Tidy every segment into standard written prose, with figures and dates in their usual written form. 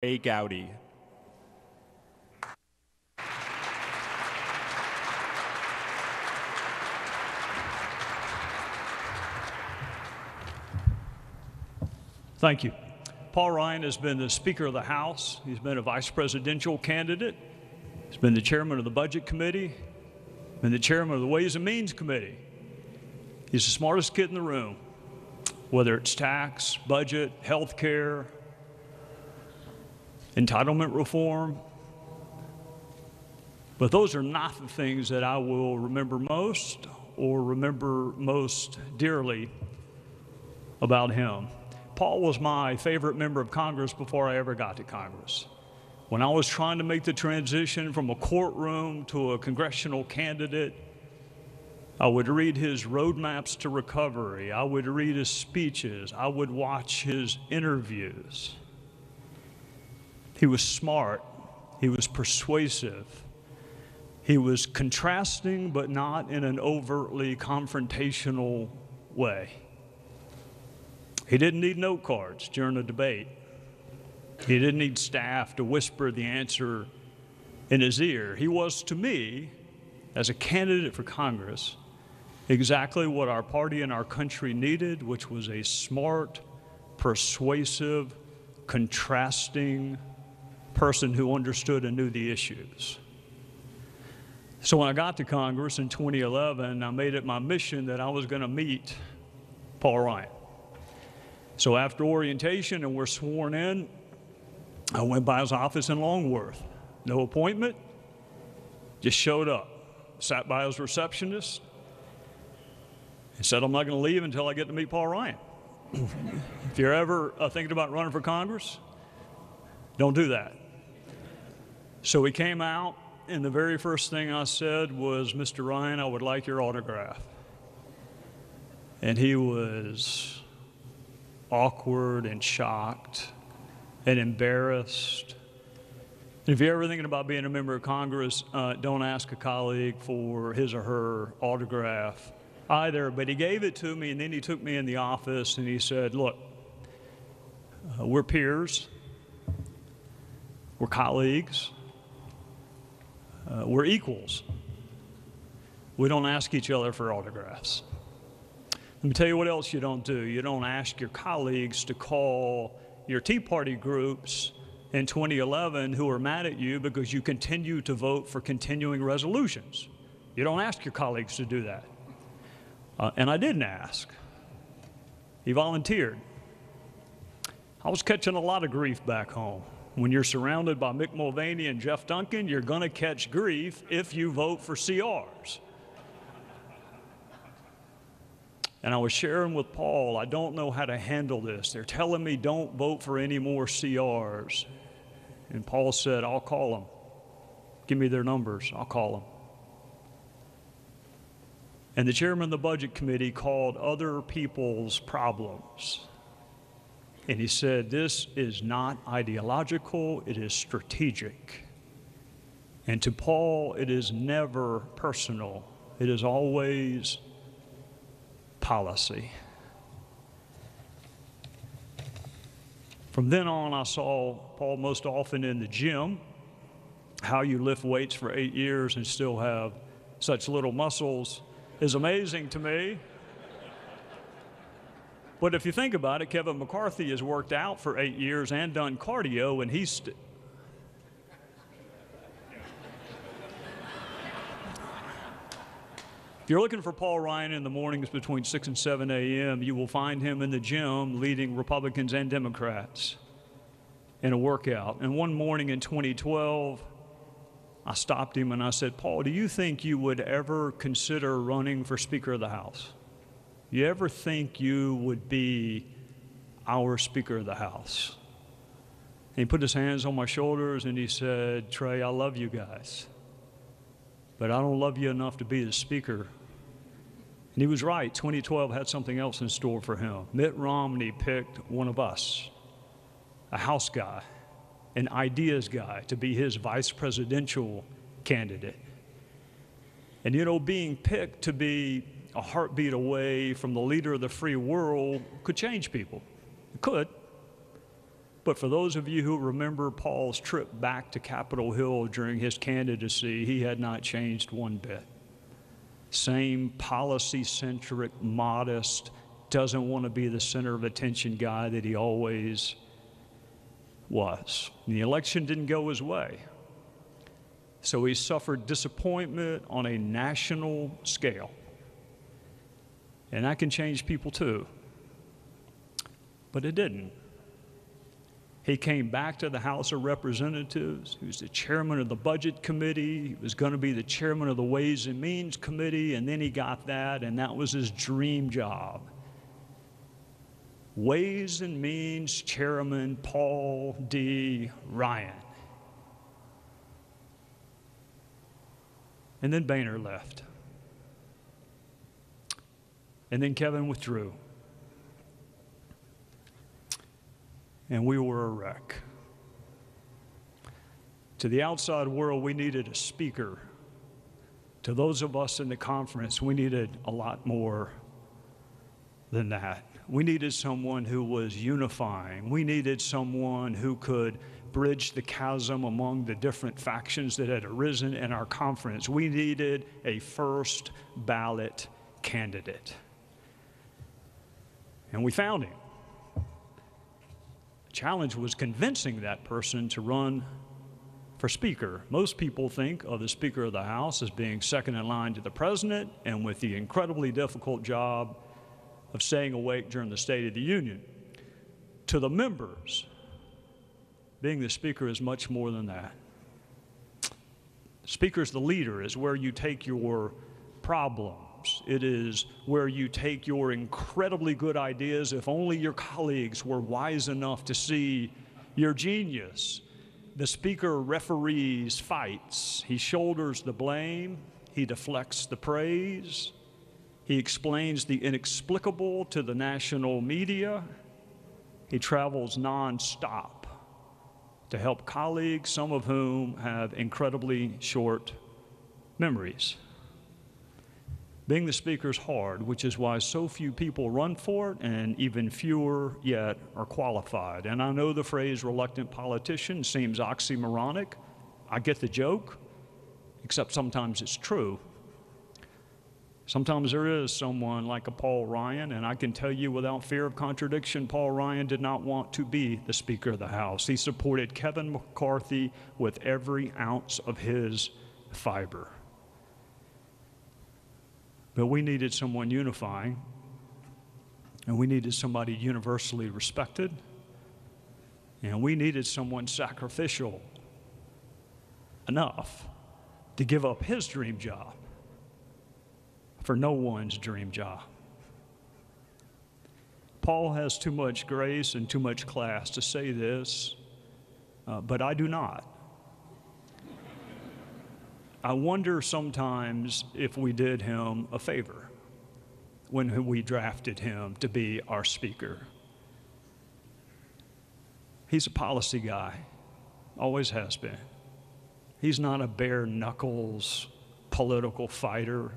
Ray Gowdy. Thank you. Paul Ryan has been the Speaker of the House. He's been a vice presidential candidate. He's been the chairman of the Budget Committee, been the chairman of the Ways and Means Committee. He's the smartest kid in the room, whether it's tax, budget, health care, entitlement reform. But those are not the things that I will remember most or remember most dearly about him. Paul was my favorite member of Congress before I ever got to Congress. When I was trying to make the transition from a courtroom to a congressional candidate, I would read his roadmaps to recovery. I would read his speeches. I would watch his interviews. He was smart. He was persuasive. He was contrasting, but not in an overtly confrontational way. He didn't need note cards during a debate. He didn't need staff to whisper the answer in his ear. He was, to me, as a candidate for Congress, exactly what our party and our country needed, which was a smart, persuasive, contrasting person who understood and knew the issues. So when I got to Congress in 2011, I made it my mission that I was going to meet Paul Ryan. So after orientation and we're sworn in, I went by his office in Longworth. No appointment, just showed up. Sat by his receptionist and said, I'm not going to leave until I get to meet Paul Ryan. If you're ever thinking about running for Congress, don't do that. So he came out, and the very first thing I said was, Mr. Ryan, I would like your autograph. And he was awkward and shocked and embarrassed. And if you're ever thinking about being a member of Congress, don't ask a colleague for his or her autograph either. But he gave it to me, and then he took me in the office and he said, look, we're peers, we're colleagues, we're equals. We don't ask each other for autographs. Let me tell you what else you don't do. You don't ask your colleagues to call your Tea Party groups in 2011 who are mad at you because you continue to vote for continuing resolutions. You don't ask your colleagues to do that. And I didn't ask. He volunteered. I was catching a lot of grief back home. When you're surrounded by Mick Mulvaney and Jeff Duncan, you're going to catch grief if you vote for CRs. And I was sharing with Paul, I don't know how to handle this. They're telling me don't vote for any more CRs. And Paul said, I'll call them. Give me their numbers, I'll call them. And the chairman of the Budget Committee called other people's problems. And he said, this is not ideological, it is strategic. And to Paul, it is never personal. It is always policy. From then on, I saw Paul most often in the gym. How you lift weights for 8 years and still have such little muscles is amazing to me. But if you think about it, Kevin McCarthy has worked out for 8 years and done cardio, and he's If you're looking for Paul Ryan in the mornings between 6 and 7 a.m., you will find him in the gym leading Republicans and Democrats in a workout. And one morning in 2012, I stopped him and I said, Paul, do you think you would ever consider running for Speaker of the House? You ever think you would be our Speaker of the House? And he put his hands on my shoulders and he said, Trey, I love you guys, but I don't love you enough to be the Speaker. And he was right. 2012 had something else in store for him. Mitt Romney picked one of us, a House guy, an ideas guy, to be his vice presidential candidate. And you know, being picked to be a heartbeat away from the leader of the free world could change people. It could. But for those of you who remember Paul's trip back to Capitol Hill during his candidacy, he had not changed one bit. Same policy-centric, modest, doesn't want to be the center of attention guy that he always was. And the election didn't go his way. So he suffered disappointment on a national scale. And that can change people too. But it didn't. He came back to the House of Representatives. He was the chairman of the Budget Committee. He was going to be the chairman of the Ways and Means Committee, and then he got that, and that was his dream job. Ways and Means Chairman Paul D. Ryan. And then Boehner left. And then Kevin withdrew. And we were a wreck. To the outside world, we needed a speaker. To those of us in the conference, we needed a lot more than that. We needed someone who was unifying. We needed someone who could bridge the chasm among the different factions that had arisen in our conference. We needed a first ballot candidate. And we found him. The challenge was convincing that person to run for Speaker. Most people think of the Speaker of the House as being second in line to the President and with the incredibly difficult job of staying awake during the State of the Union. To the members, being the Speaker is much more than that. Speaker is the leader, is where you take your problems. It is where you take your incredibly good ideas, if only your colleagues were wise enough to see your genius. The Speaker referees fights. He shoulders the blame. He deflects the praise. He explains the inexplicable to the national media. He travels nonstop to help colleagues, some of whom have incredibly short memories. Being the Speaker is hard, which is why so few people run for it, and even fewer yet are qualified. And I know the phrase reluctant politician seems oxymoronic. I get the joke, except sometimes it's true. Sometimes there is someone like a Paul Ryan, and I can tell you without fear of contradiction, Paul Ryan did not want to be the Speaker of the House. He supported Kevin McCarthy with every ounce of his fiber. But we needed someone unifying, and we needed somebody universally respected, and we needed someone sacrificial enough to give up his dream job for no one's dream job. Paul has too much grace and too much class to say this, but I do not. I wonder sometimes if we did him a favor when we drafted him to be our Speaker. He's a policy guy, always has been. He's not a bare knuckles political fighter.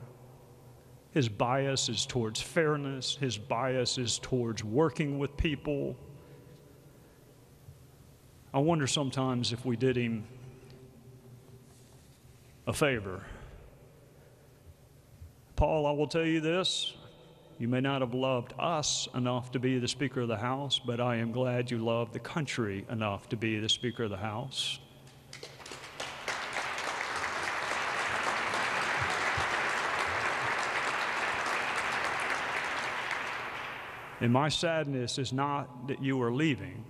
His bias is towards fairness. His bias is towards working with people. I wonder sometimes if we did him a favor. Paul, I will tell you this. You may not have loved us enough to be the Speaker of the House, but I am glad you loved the country enough to be the Speaker of the House. And my sadness is not that you are leaving.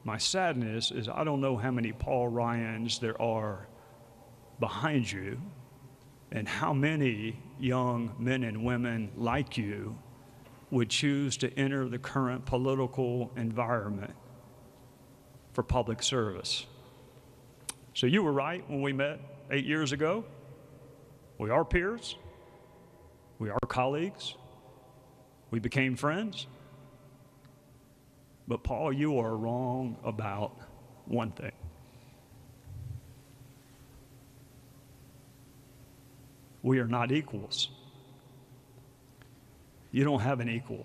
My sadness is I don't know how many Paul Ryans there are behind you and how many young men and women like you would choose to enter the current political environment for public service. So you were right when we met 8 years ago. We are peers. We are colleagues. We became friends. But Paul, you are wrong about one thing. We are not equals. You don't have an equal.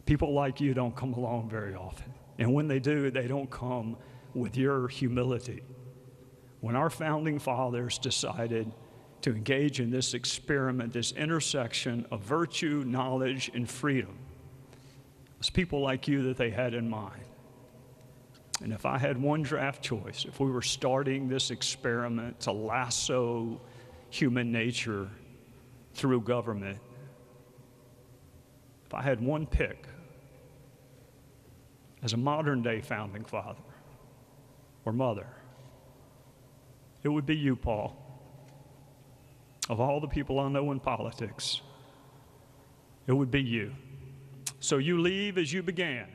People like you don't come along very often. And when they do, they don't come with your humility. When our founding fathers decided to engage in this experiment, this intersection of virtue, knowledge, and freedom, it was people like you that they had in mind. And if I had one draft choice, if we were starting this experiment to lasso human nature through government, if I had one pick as a modern day founding father or mother, it would be you, Paul. Of all the people I know in politics, it would be you. So you leave as you began,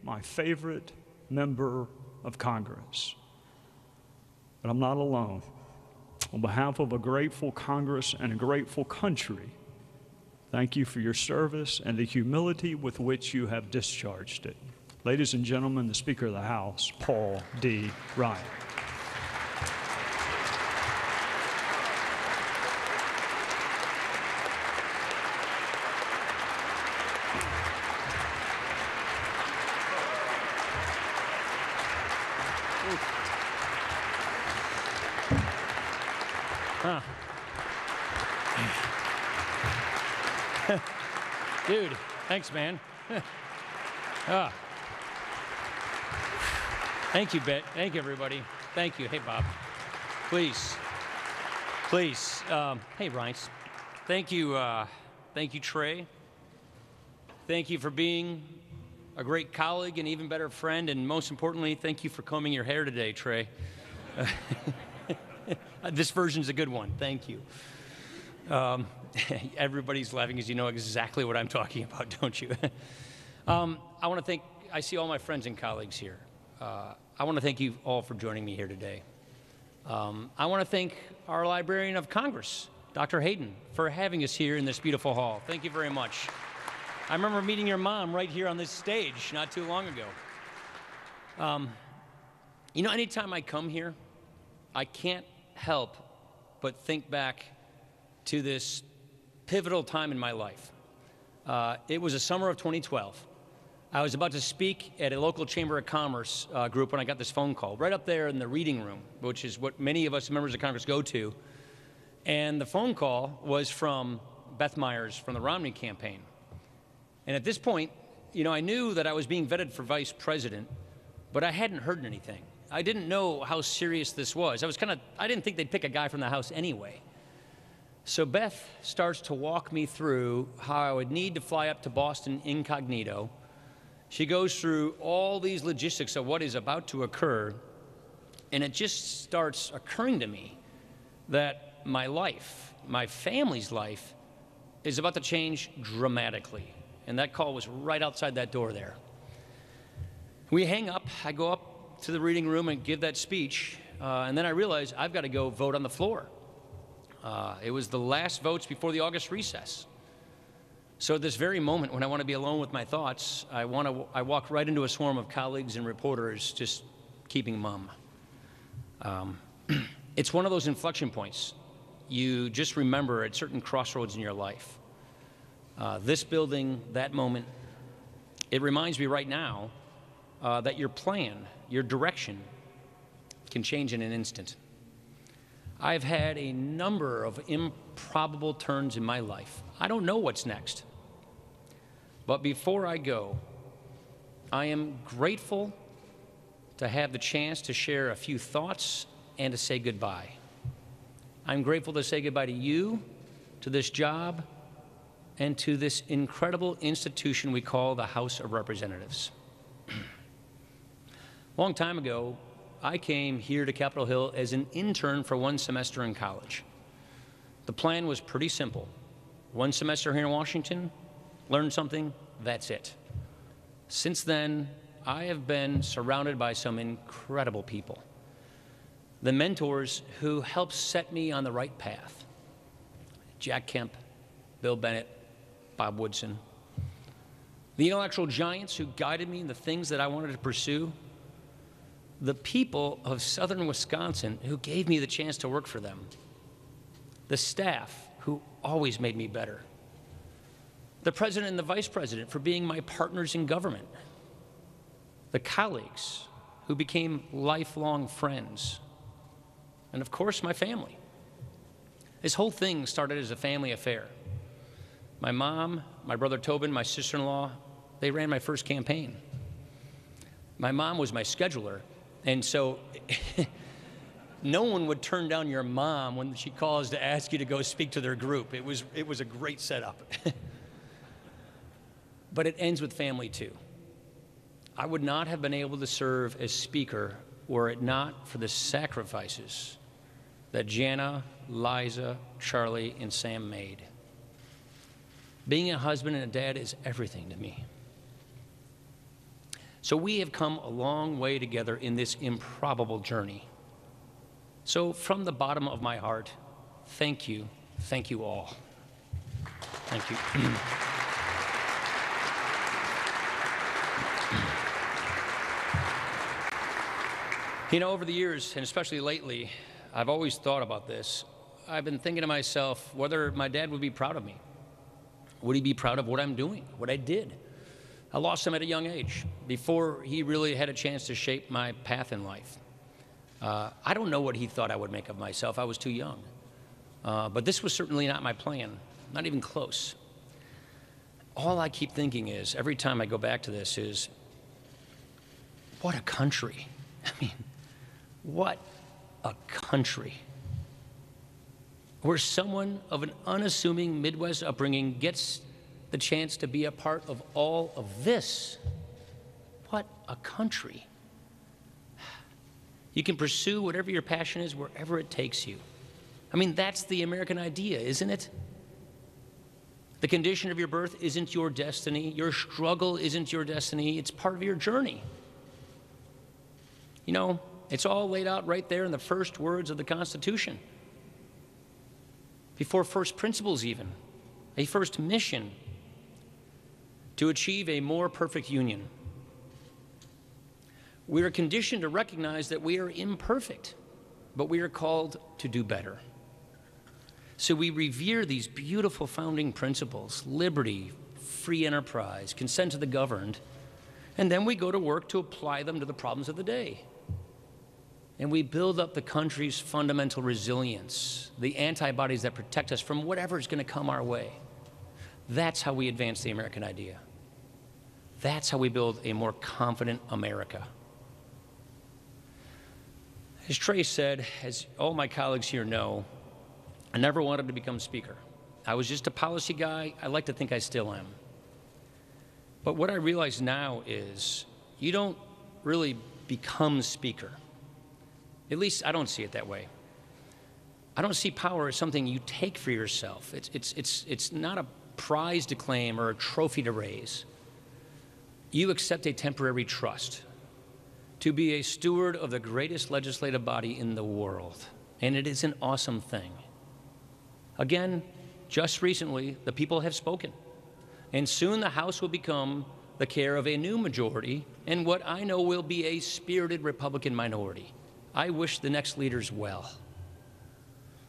my favorite member of Congress. But I'm not alone. On behalf of a grateful Congress and a grateful country, thank you for your service and the humility with which you have discharged it. Ladies and gentlemen, the Speaker of the House, Paul D. Ryan. Dude, thanks, man. Thank you, Bet. Thank you, everybody. Thank you. Hey, Bob. Please. Please. Hey, Ryan. Thank you. Thank you, Trey. Thank you for being a great colleague and even better friend. And most importantly, thank you for combing your hair today, Trey. This version's a good one. Thank you. Everybody's laughing because you know exactly what I'm talking about, don't you? I want to thank, I see all my friends and colleagues here. I want to thank you all for joining me here today. I want to thank our Librarian of Congress, Dr. Hayden, for having us here in this beautiful hall. Thank you very much. I remember meeting your mom right here on this stage not too long ago. You know, anytime I come here, I can't help but think back to this pivotal time in my life. It was the summer of 2012. I was about to speak at a local Chamber of Commerce group when I got this phone call, right up there in the reading room, which is what many of us members of Congress go to. And the phone call was from Beth Myers from the Romney campaign. And at this point, you know, I knew that I was being vetted for vice president, but I hadn't heard anything. I didn't know how serious this was. I didn't think they'd pick a guy from the House anyway. So Beth starts to walk me through how I would need to fly up to Boston incognito. She goes through all these logistics of what is about to occur, and it just starts occurring to me that my life, my family's life, is about to change dramatically. And that call was right outside that door there. We hang up, I go up to the reading room and give that speech, and then I realize I've got to go vote on the floor. It was the last votes before the August recess. So at this very moment when I want to be alone with my thoughts, I walk right into a swarm of colleagues and reporters just keeping mum. It's one of those inflection points. You just remember at certain crossroads in your life. This building, that moment, it reminds me right now that your plan, your direction can change in an instant. I've had a number of improbable turns in my life. I don't know what's next. But before I go, I am grateful to have the chance to share a few thoughts and to say goodbye. I'm grateful to say goodbye to you, to this job, and to this incredible institution we call the House of Representatives. A long time ago, I came here to Capitol Hill as an intern for one semester in college. The plan was pretty simple. One semester here in Washington, learn something, that's it. Since then, I have been surrounded by some incredible people. The mentors who helped set me on the right path. Jack Kemp, Bill Bennett, Bob Woodson. The intellectual giants who guided me in the things that I wanted to pursue. The people of southern Wisconsin who gave me the chance to work for them. The staff who always made me better. The president and the vice president for being my partners in government. the colleagues who became lifelong friends, and of course, my family. This whole thing started as a family affair. My mom, my brother Tobin, my sister-in-law, they ran my first campaign. My mom was my scheduler, and so no one would turn down your mom when she calls to ask you to go speak to their group. It was a great setup. But it ends with family too. I would not have been able to serve as speaker were it not for the sacrifices that Jana, Liza, Charlie, and Sam made. Being a husband and a dad is everything to me. So we have come a long way together in this improbable journey. So from the bottom of my heart, thank you all. Thank you. You know, over the years, and especially lately, I've always thought about this. I've been thinking to myself whether my dad would be proud of me. Would he be proud of what I'm doing, what I did? I lost him at a young age, before he really had a chance to shape my path in life. I don't know what he thought I would make of myself. I was too young. But this was certainly not my plan, not even close. All I keep thinking is, every time I go back to this, is what a country. I mean, what a country. Where someone of an unassuming Midwest upbringing gets the chance to be a part of all of this. What a country. You can pursue whatever your passion is wherever it takes you. I mean, that's the American idea, isn't it? The condition of your birth isn't your destiny. Your struggle isn't your destiny. It's part of your journey. You know, it's all laid out right there in the first words of the Constitution. Before first principles even, a first mission to achieve a more perfect union. We are conditioned to recognize that we are imperfect, but we are called to do better. So we revere these beautiful founding principles: liberty, free enterprise, consent to the governed, and then we go to work to apply them to the problems of the day. And we build up the country's fundamental resilience, the antibodies that protect us from whatever is going to come our way. That's how we advance the American idea. That's how we build a more confident America. As Trey said, as all my colleagues here know, I never wanted to become speaker. I was just a policy guy. I like to think I still am. But what I realize now is you don't really become speaker. At least I don't see it that way. I don't see power as something you take for yourself. It's not a prize to claim or a trophy to raise. You accept a temporary trust to be a steward of the greatest legislative body in the world. And it is an awesome thing. Again, just recently, the people have spoken. And soon the House will become the care of a new majority and what I know will be a spirited Republican minority. I wish the next leaders well.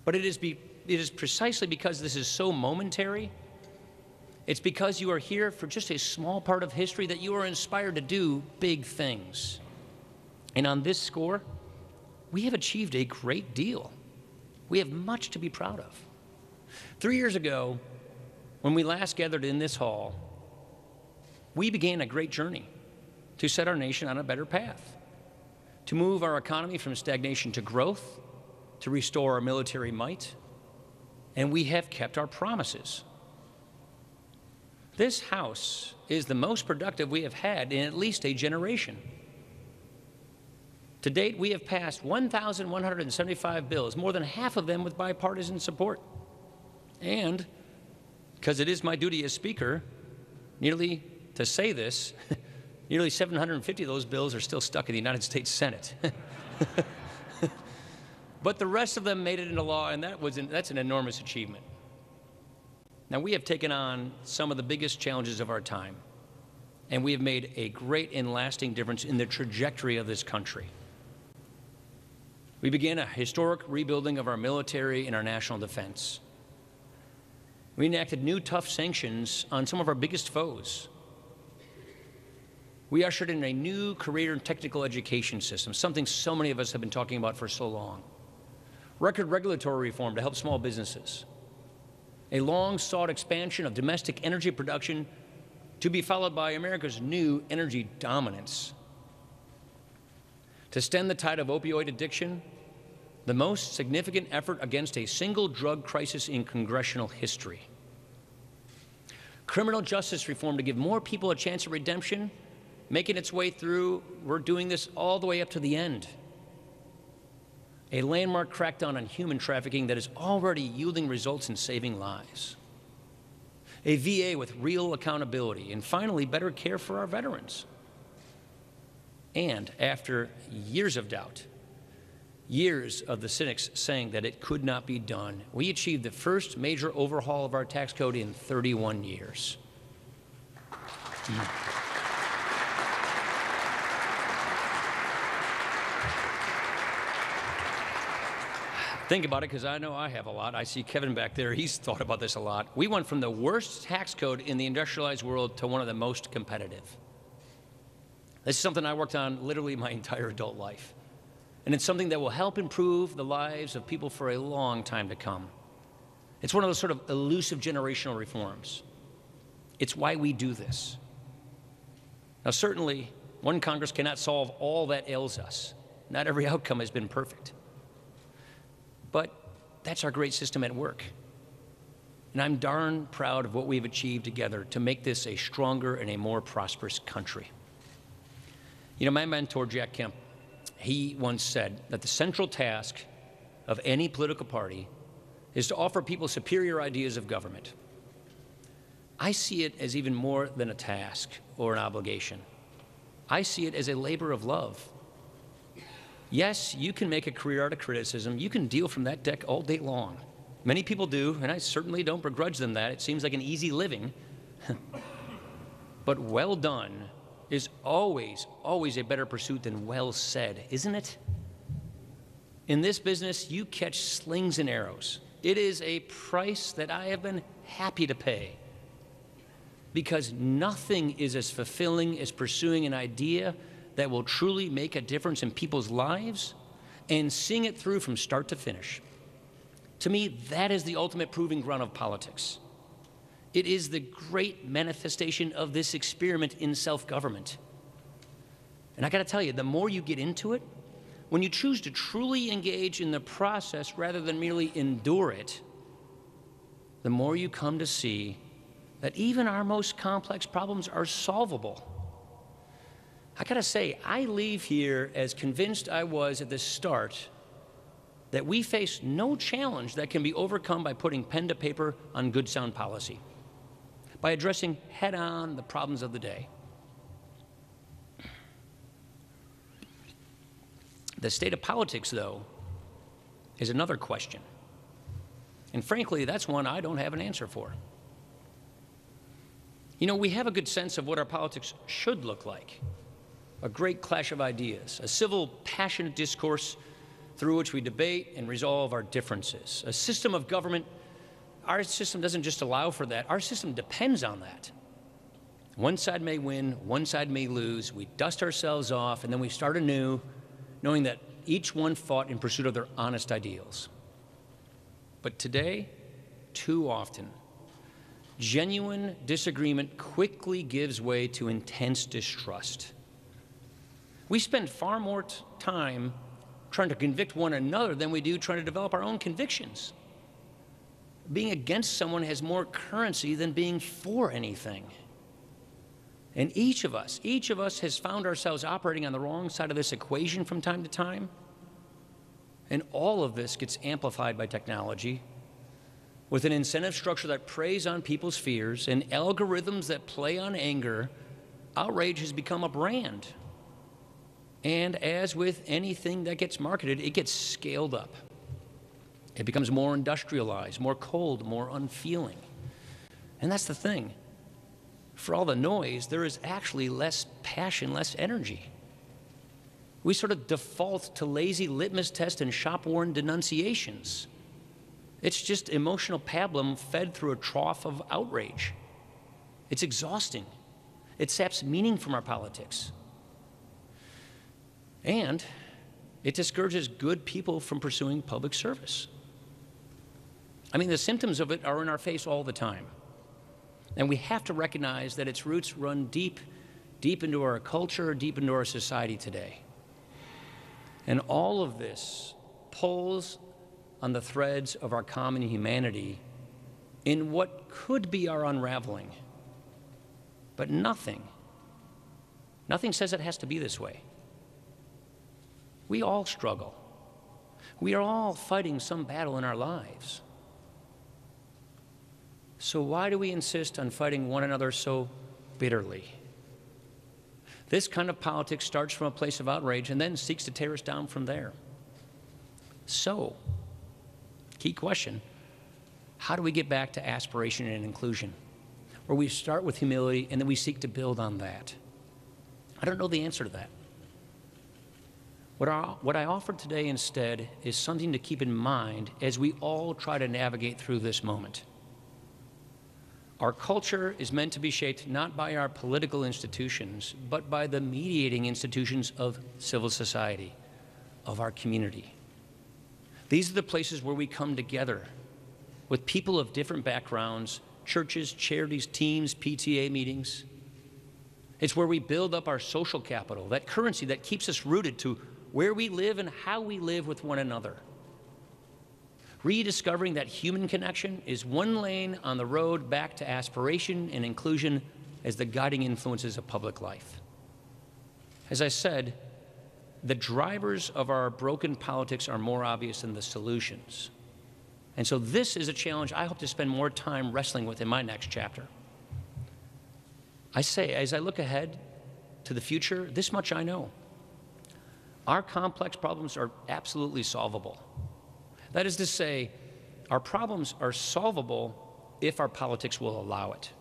But it is precisely because this is so momentary, it's because you are here for just a small part of history that you are inspired to do big things. And on this score, we have achieved a great deal. We have much to be proud of. 3 years ago, when we last gathered in this hall, we began a great journey to set our nation on a better path, to move our economy from stagnation to growth, to restore our military might, and we have kept our promises. This House is the most productive we have had in at least a generation. To date, we have passed 1,175 bills, more than half of them with bipartisan support. And, because it is my duty as Speaker, nearly to say this, nearly 750 of those bills are still stuck in the United States Senate. But the rest of them made it into law, and that's an enormous achievement. Now, we have taken on some of the biggest challenges of our time, and we have made a great and lasting difference in the trajectory of this country. We began a historic rebuilding of our military and our national defense. We enacted new tough sanctions on some of our biggest foes. We ushered in a new career and technical education system, something so many of us have been talking about for so long. Record regulatory reform to help small businesses. A long-sought expansion of domestic energy production to be followed by America's new energy dominance. To stem the tide of opioid addiction, the most significant effort against a single drug crisis in congressional history. Criminal justice reform to give more people a chance at redemption, making its way through. We're doing this all the way up to the end. A landmark crackdown on human trafficking that is already yielding results in saving lives. A VA with real accountability, and finally, better care for our veterans. And after years of doubt, years of the cynics saying that it could not be done, we achieved the first major overhaul of our tax code in 31 years. Think about it, because I know I have a lot. I see Kevin back there. He's thought about this a lot. We went from the worst tax code in the industrialized world to one of the most competitive. This is something I worked on literally my entire adult life. And it's something that will help improve the lives of people for a long time to come. It's one of those sort of elusive generational reforms. It's why we do this. Now, certainly, one Congress cannot solve all that ails us. Not every outcome has been perfect. But that's our great system at work. And I'm darn proud of what we've achieved together to make this a stronger and a more prosperous country. You know, my mentor, Jack Kemp, he once said that the central task of any political party is to offer people superior ideas of government. I see it as even more than a task or an obligation. I see it as a labor of love. Yes, you can make a career out of criticism. You can deal from that deck all day long. Many people do, and I certainly don't begrudge them that. It seems like an easy living. But well done is always, always a better pursuit than well said, isn't it? In this business, you catch slings and arrows. It is a price that I have been happy to pay, because nothing is as fulfilling as pursuing an idea that will truly make a difference in people's lives and seeing it through from start to finish. To me, that is the ultimate proving ground of politics. It is the great manifestation of this experiment in self-government. And I gotta tell you, the more you get into it, when you choose to truly engage in the process rather than merely endure it, the more you come to see that even our most complex problems are solvable. I gotta say, I leave here as convinced I was at the start that we face no challenge that can be overcome by putting pen to paper on good, sound policy, by addressing head-on the problems of the day. The state of politics, though, is another question. And frankly, that's one I don't have an answer for. You know, we have a good sense of what our politics should look like. A great clash of ideas, a civil, passionate discourse through which we debate and resolve our differences. A system of government, our system doesn't just allow for that, our system depends on that. One side may win, one side may lose, we dust ourselves off, and then we start anew, knowing that each one fought in pursuit of their honest ideals. But today, too often, genuine disagreement quickly gives way to intense distrust. We spend far more time trying to convict one another than we do trying to develop our own convictions. Being against someone has more currency than being for anything. And each of us has found ourselves operating on the wrong side of this equation from time to time. And all of this gets amplified by technology, with an incentive structure that preys on people's fears and algorithms that play on anger. Outrage has become a brand. And as with anything that gets marketed, it gets scaled up. It becomes more industrialized, more cold, more unfeeling. And that's the thing. For all the noise, there is actually less passion, less energy. We sort of default to lazy litmus tests and shop-worn denunciations. It's just emotional pablum fed through a trough of outrage. It's exhausting. It saps meaning from our politics. And it discourages good people from pursuing public service. I mean, the symptoms of it are in our face all the time. And we have to recognize that its roots run deep, deep into our culture, deep into our society today. And all of this pulls on the threads of our common humanity in what could be our unraveling. But nothing says it has to be this way. We all struggle. We are all fighting some battle in our lives. So why do we insist on fighting one another so bitterly? This kind of politics starts from a place of outrage and then seeks to tear us down from there. So, key question, how do we get back to aspiration and inclusion, where we start with humility and then we seek to build on that? I don't know the answer to that. What I offer today instead is something to keep in mind as we all try to navigate through this moment. Our culture is meant to be shaped not by our political institutions, but by the mediating institutions of civil society, of our community. These are the places where we come together with people of different backgrounds, churches, charities, teams, PTA meetings. It's where we build up our social capital, that currency that keeps us rooted to where we live and how we live with one another. Rediscovering that human connection is one lane on the road back to aspiration and inclusion as the guiding influences of public life. As I said, the drivers of our broken politics are more obvious than the solutions. And so this is a challenge I hope to spend more time wrestling with in my next chapter. I say, as I look ahead to the future, this much I know. Our complex problems are absolutely solvable. That is to say, our problems are solvable if our politics will allow it.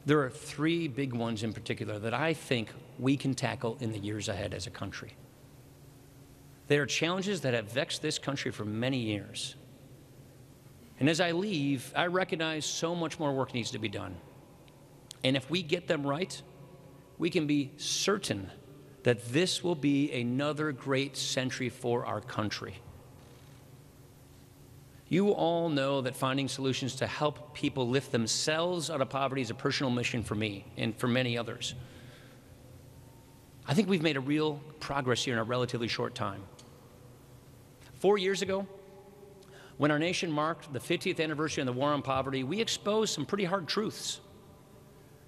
There are three big ones in particular that I think we can tackle in the years ahead as a country. They are challenges that have vexed this country for many years. And as I leave, I recognize so much more work needs to be done. And if we get them right, we can be certain that this will be another great century for our country. You all know that finding solutions to help people lift themselves out of poverty is a personal mission for me and for many others. I think we've made a real progress here in a relatively short time. 4 years ago, when our nation marked the 50th anniversary of the war on poverty, we exposed some pretty hard truths.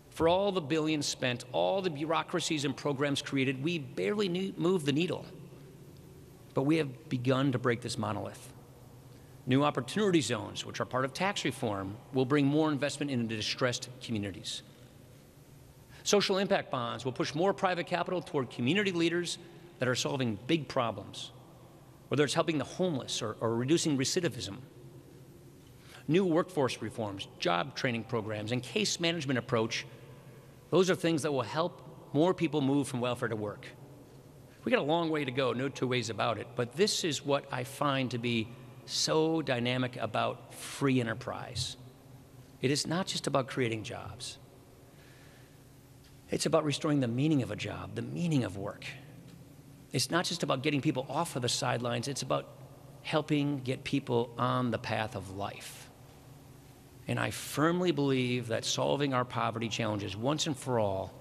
For all the billions spent, all the bureaucracies and programs created, we barely moved the needle. But we have begun to break this monolith. New opportunity zones, which are part of tax reform, will bring more investment into distressed communities. Social impact bonds will push more private capital toward community leaders that are solving big problems, whether it's helping the homeless or reducing recidivism. New workforce reforms, job training programs, and case management approach, those are things that will help more people move from welfare to work. We got a long way to go, no two ways about it, but this is what I find to be so dynamic about free enterprise. It is not just about creating jobs. It's about restoring the meaning of a job, the meaning of work. It's not just about getting people off of the sidelines, it's about helping get people on the path of life. And I firmly believe that solving our poverty challenges once and for all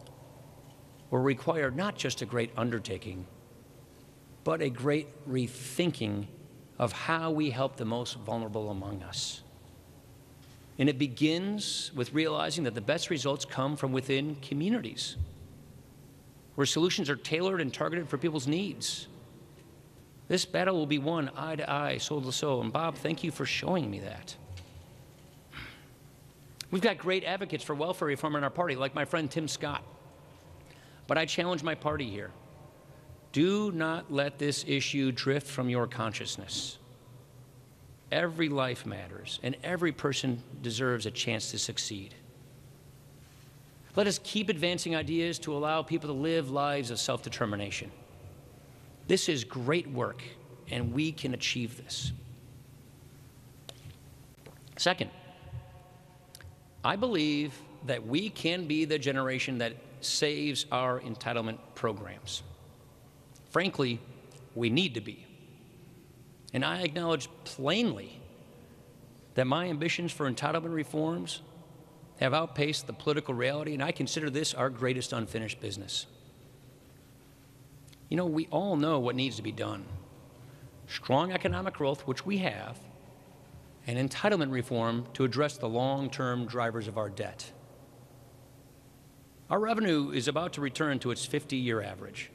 will require not just a great undertaking, but a great rethinking of how we help the most vulnerable among us. And it begins with realizing that the best results come from within communities, where solutions are tailored and targeted for people's needs. This battle will be won eye to eye, soul to soul. And Bob, thank you for showing me that. We've got great advocates for welfare reform in our party, like my friend Tim Scott. But I challenge my party here. Do not let this issue drift from your consciousness. Every life matters, and every person deserves a chance to succeed. Let us keep advancing ideas to allow people to live lives of self-determination. This is great work, and we can achieve this. Second, I believe that we can be the generation that saves our entitlement programs. Frankly, we need to be. And I acknowledge plainly that my ambitions for entitlement reforms have outpaced the political reality, and I consider this our greatest unfinished business. You know, we all know what needs to be done. Strong economic growth, which we have, and entitlement reform to address the long-term drivers of our debt. Our revenue is about to return to its 50-year average.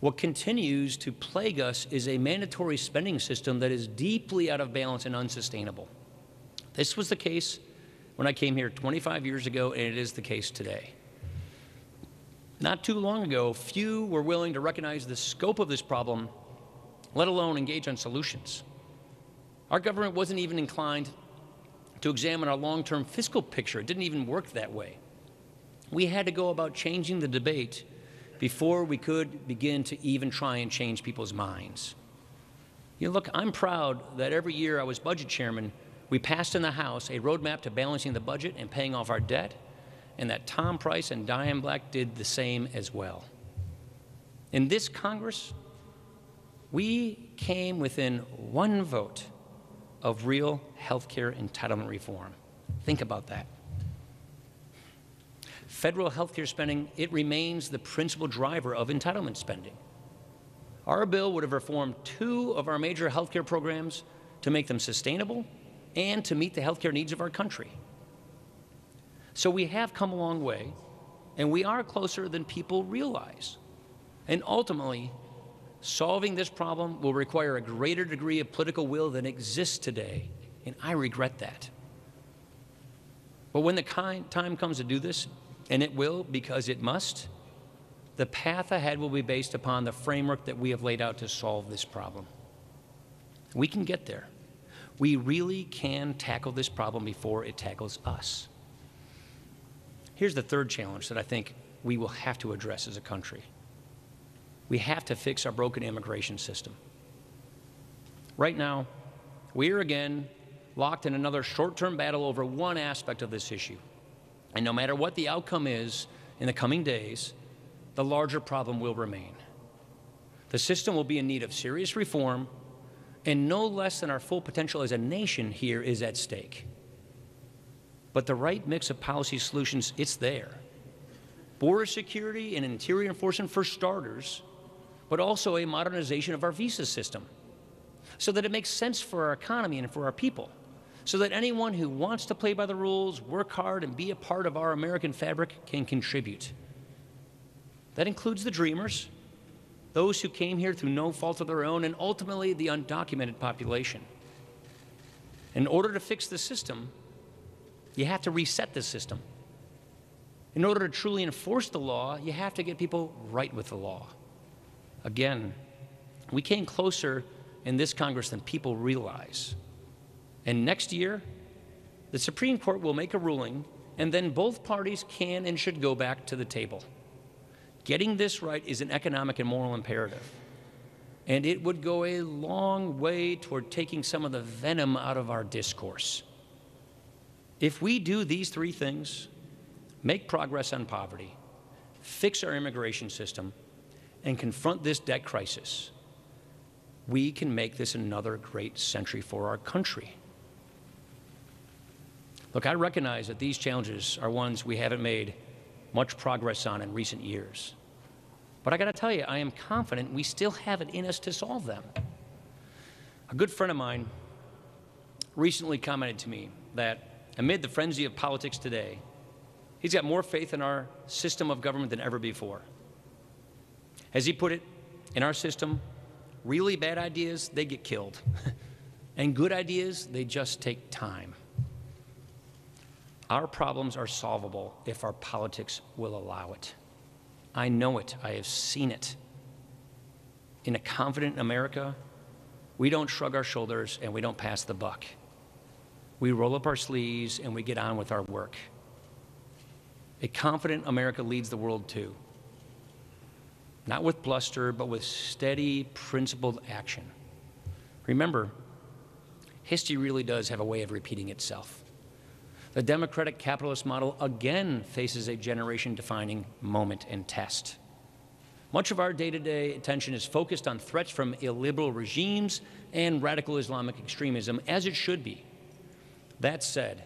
What continues to plague us is a mandatory spending system that is deeply out of balance and unsustainable. This was the case when I came here 25 years ago, and it is the case today. Not too long ago, few were willing to recognize the scope of this problem, let alone engage on solutions. Our government wasn't even inclined to examine our long-term fiscal picture. It didn't even work that way. We had to go about changing the debate before we could begin to even try and change people's minds. You know, look, I'm proud that every year I was budget chairman, we passed in the House a roadmap to balancing the budget and paying off our debt, and that Tom Price and Diane Black did the same as well. In this Congress, we came within one vote of real health care entitlement reform. Think about that. Federal health care spending, it remains the principal driver of entitlement spending. Our bill would have reformed 2 of our major health care programs to make them sustainable and to meet the health care needs of our country. So we have come a long way, and we are closer than people realize. And ultimately, solving this problem will require a greater degree of political will than exists today, and I regret that. But when the time comes to do this, and it will because it must, the path ahead will be based upon the framework that we have laid out to solve this problem. We can get there. We really can tackle this problem before it tackles us. Here's the third challenge that I think we will have to address as a country. We have to fix our broken immigration system. Right now, we are again locked in another short-term battle over one aspect of this issue. And no matter what the outcome is in the coming days, the larger problem will remain. The system will be in need of serious reform, and no less than our full potential as a nation here is at stake. But the right mix of policy solutions, it's there. Border security and interior enforcement for starters, but also a modernization of our visa system so that it makes sense for our economy and for our people, so that anyone who wants to play by the rules, work hard, and be a part of our American fabric can contribute. That includes the dreamers, those who came here through no fault of their own, and ultimately the undocumented population. In order to fix the system, you have to reset the system. In order to truly enforce the law, you have to get people right with the law. Again, we came closer in this Congress than people realize. And next year, the Supreme Court will make a ruling, and then both parties can and should go back to the table. Getting this right is an economic and moral imperative, and it would go a long way toward taking some of the venom out of our discourse. If we do these 3 things, make progress on poverty, fix our immigration system, and confront this debt crisis, we can make this another great century for our country. Look, I recognize that these challenges are ones we haven't made much progress on in recent years. But I got to tell you, I am confident we still have it in us to solve them. A good friend of mine recently commented to me that amid the frenzy of politics today, he's got more faith in our system of government than ever before. As he put it, in our system, really bad ideas, they get killed. And good ideas, they just take time. Our problems are solvable if our politics will allow it. I know it. I have seen it. In a confident America, we don't shrug our shoulders and we don't pass the buck. We roll up our sleeves and we get on with our work. A confident America leads the world too. Not with bluster, but with steady, principled action. Remember, history really does have a way of repeating itself. The democratic capitalist model again faces a generation-defining moment and test. Much of our day-to-day attention is focused on threats from illiberal regimes and radical Islamic extremism, as it should be. That said,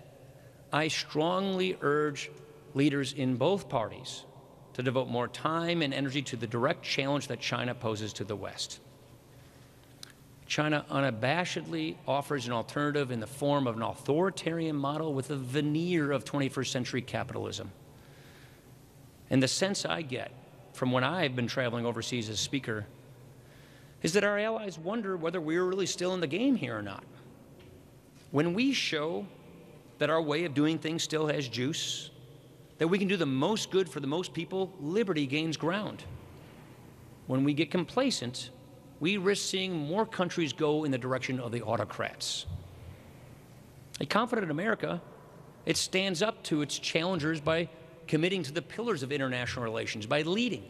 I strongly urge leaders in both parties to devote more time and energy to the direct challenge that China poses to the West. China unabashedly offers an alternative in the form of an authoritarian model with a veneer of 21st century capitalism. And the sense I get from when I've been traveling overseas as speaker is that our allies wonder whether we're really still in the game here or not. When we show that our way of doing things still has juice, that we can do the most good for the most people, liberty gains ground. When we get complacent, we risk seeing more countries go in the direction of the autocrats. A confident America, it stands up to its challengers by committing to the pillars of international relations, by leading.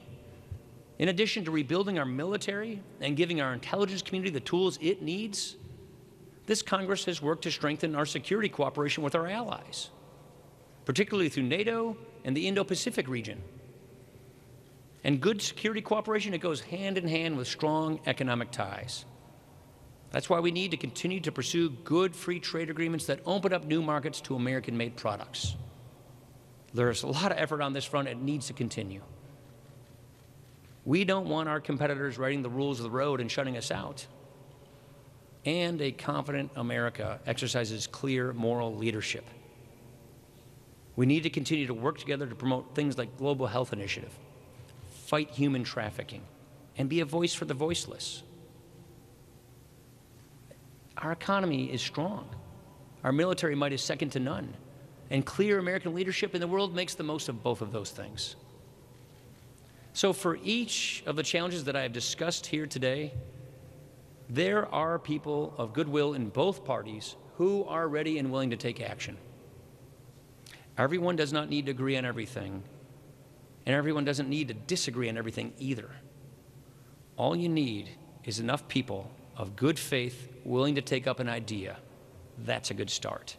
In addition to rebuilding our military and giving our intelligence community the tools it needs, this Congress has worked to strengthen our security cooperation with our allies, particularly through NATO and the Indo-Pacific region. And good security cooperation, it goes hand in hand with strong economic ties. That's why we need to continue to pursue good free trade agreements that open up new markets to American-made products. There's a lot of effort on this front. It needs to continue. We don't want our competitors writing the rules of the road and shutting us out. And a confident America exercises clear moral leadership. We need to continue to work together to promote things like Global Health Initiative, fight human trafficking, and be a voice for the voiceless. Our economy is strong. Our military might is second to none. And clear American leadership in the world makes the most of both of those things. So for each of the challenges that I have discussed here today, there are people of goodwill in both parties who are ready and willing to take action. Everyone does not need to agree on everything, and everyone doesn't need to disagree on everything either. All you need is enough people of good faith willing to take up an idea. That's a good start.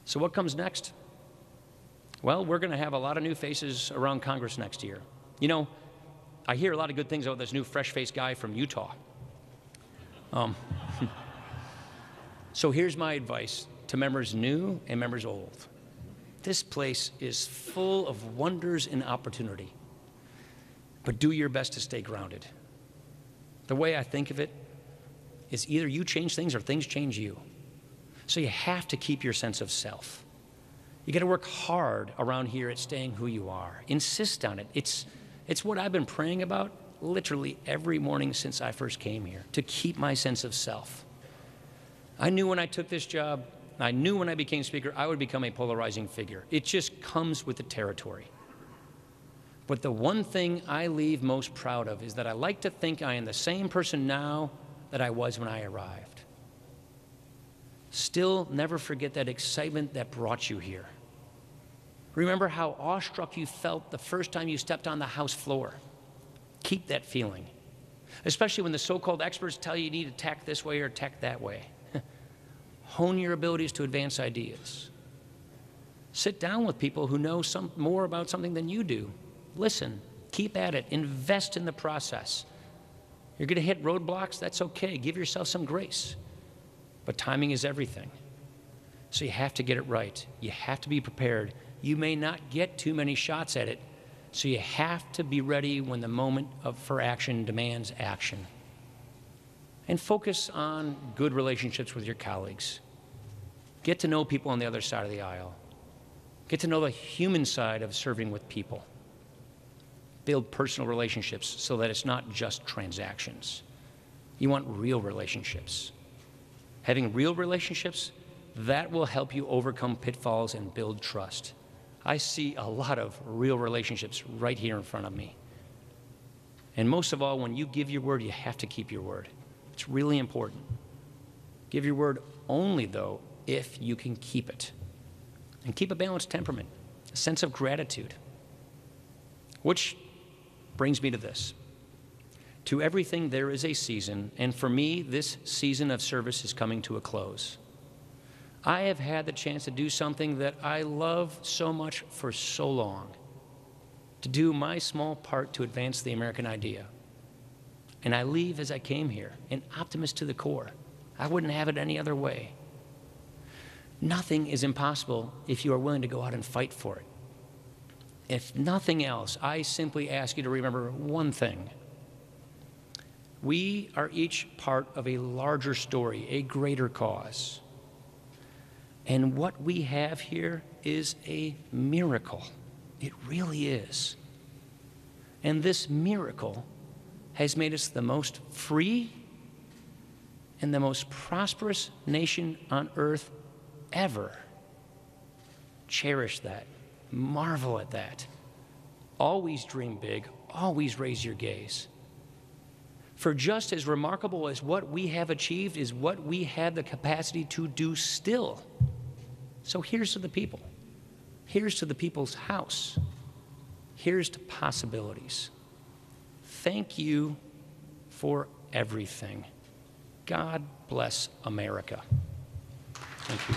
So what comes next? Well, we're going to have a lot of new faces around Congress next year. You know, I hear a lot of good things about this new fresh-faced guy from Utah. So here's my advice to members new and members old. This place is full of wonders and opportunity, but do your best to stay grounded. The way I think of it is either you change things or things change you. So you have to keep your sense of self. You got to work hard around here at staying who you are. Insist on it. It's what I've been praying about literally every morning since I first came here, to keep my sense of self. I knew when I took this job, I knew when I became speaker, I would become a polarizing figure. It just comes with the territory. But the one thing I leave most proud of is that I like to think I am the same person now that I was when I arrived. Still, never forget that excitement that brought you here. Remember how awestruck you felt the first time you stepped on the House floor. Keep that feeling, especially when the so-called experts tell you you need to tack this way or tack that way. Hone your abilities to advance ideas. Sit down with people who know more about something than you do. Listen, keep at it, invest in the process. You're going to hit roadblocks, that's okay. Give yourself some grace. But timing is everything. So you have to get it right. You have to be prepared. You may not get too many shots at it, so you have to be ready when the moment for action demands action. And focus on good relationships with your colleagues. Get to know people on the other side of the aisle. Get to know the human side of serving with people. Build personal relationships so that it's not just transactions. You want real relationships. Having real relationships, that will help you overcome pitfalls and build trust. I see a lot of real relationships right here in front of me. And most of all, when you give your word, you have to keep your word. It's really important. Give your word only, though, if you can keep it. And keep a balanced temperament, a sense of gratitude. Which brings me to this. To everything there is a season, and for me, this season of service is coming to a close. I have had the chance to do something that I love so much for so long, to do my small part to advance the American idea. And I leave as I came here, an optimist to the core. I wouldn't have it any other way. Nothing is impossible if you are willing to go out and fight for it. If nothing else, I simply ask you to remember one thing. We are each part of a larger story, a greater cause. And what we have here is a miracle. It really is. And this miracle has made us the most free and the most prosperous nation on earth ever. Cherish that. Marvel at that. Always dream big. Always raise your gaze. For just as remarkable as what we have achieved is what we have the capacity to do still. So here's to the people. Here's to the people's house. Here's to possibilities. Thank you for everything. God bless America. Thank you.